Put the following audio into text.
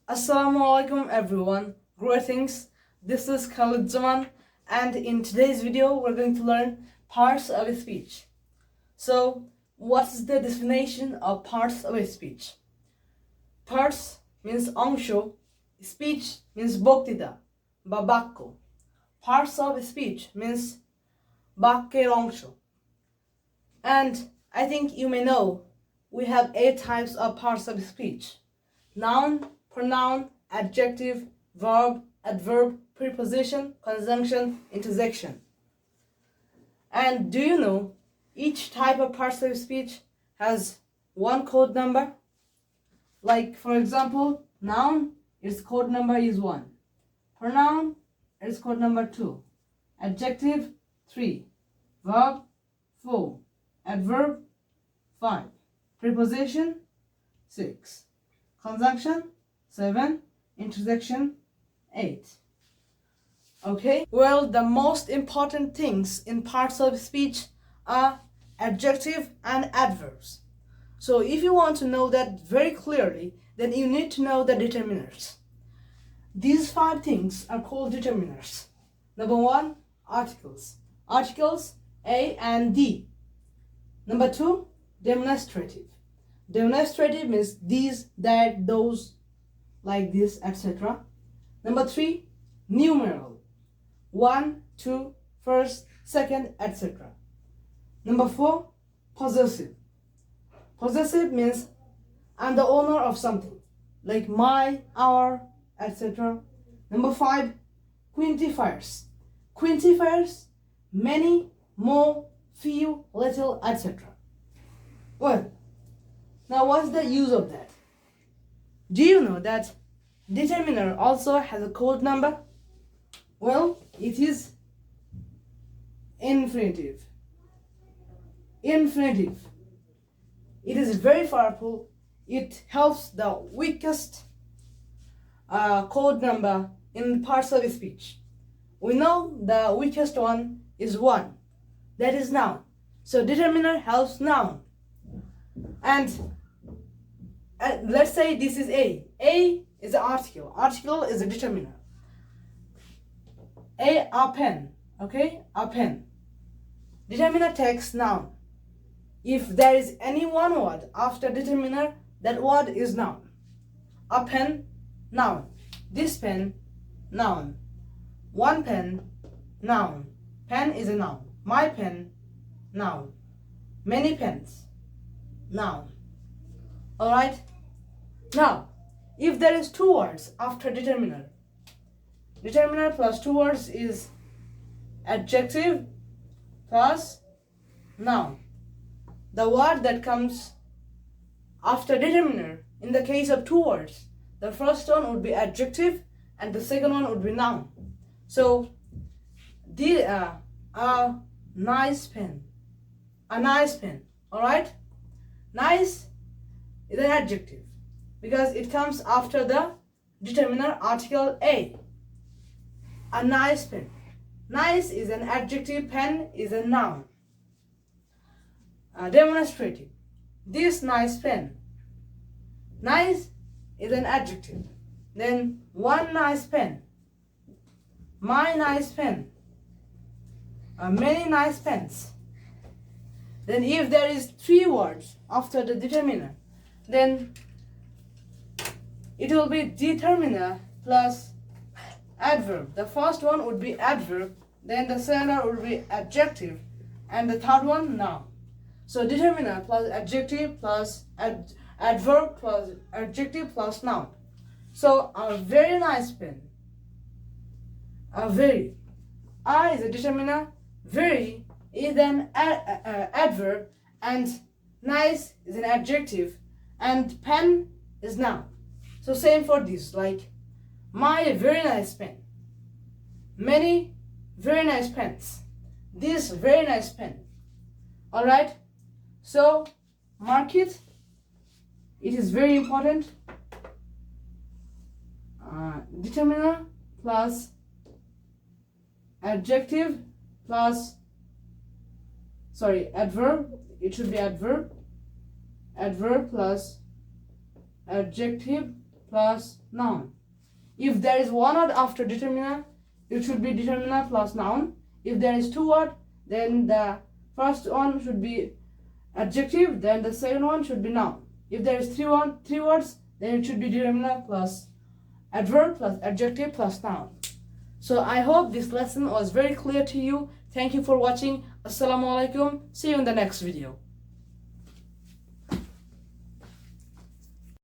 Assalamu alaikum everyone. Greetings. This is Khalid Zaman, and in today's video we're going to learn parts of a speech. So, what's the definition of parts of a speech? Parts means অংশ, speech means বক্তৃতা বা বাক্য. Parts of a speech means বাক্যের অংশ. And I think you may know we have 8 types of parts of speech: noun, pronoun, adjective, verb, adverb, preposition, conjunction, interjection. And do you know each type of parts of speech has one code number? Like, for example, noun, its code number is 1. Pronoun, its code number 2. Adjective, 3. Verb, 4. Adverb, 5. Preposition, 6. Conjunction, 7. Interjection, 8. Okay? Well, the most important things in parts of speech are adjective and adverbs. So if you want to know that very clearly, then you need to know the determiners. These 5 things are called determiners. Number 1, articles. Articles A and D. Number 2, demonstrative. Demonstrative means these, that, those, like this, etc. Number 3, numeral. 1, 2, first, second, etc. Number 4, possessive. Possessive means I'm the owner of something, like my, our, etc. Number 5, quantifiers. Quantifiers, many, more, few, little, etc. Well, now what's the use of that? Do you know that determiner also has a code number? Well, it is infinitive. Infinitive. It is very powerful. It helps the weakest code number in parts of speech. We know the weakest one is 1. That is noun. So determiner helps noun. And let's say this is A. A is an article. Article is a determiner. A pen. Okay? A pen. Determiner takes noun. If there is any one word after determiner, that word is noun. A pen, noun. This pen, noun. One pen, noun. Pen is a noun. My pen, noun. Many pens, noun. Alright? Now, if there is 2 words after determiner, determiner plus 2 words is adjective plus noun. The word that comes after determiner, in the case of 2 words, the first one would be adjective and the second one would be noun. So, a nice pen. A nice pen. Alright? Nice is an adjective because it comes after the determiner article A. A nice pen. Nice is an adjective, pen is a noun. Demonstrative. This nice pen. Nice is an adjective. Then one nice pen. My nice pen. Many nice pens. Then if there is 3 words after the determiner, then it will be determiner plus adverb. The first one would be adverb, then the second one would be adjective, and the third one noun. So determiner plus adjective plus adverb plus adjective plus noun. So a very nice pen. A very. I is a determiner. Very is an adverb, and nice is an adjective, and pen is noun. So same for this, like my very nice pen. Many very nice pens. This very nice pen. Alright? So mark it. It is very important. Determiner plus adjective plus adverb. It should be adverb. Adverb plus adjective plus noun. If there is one word after determiner, it should be determiner plus noun. If there is two words, then the first one should be adjective, then the second one should be noun. If there is three words, then it should be determiner plus adverb plus adjective plus noun. So I hope this lesson was very clear to you. Thank you for watching. Assalamu alaikum. See you in the next video.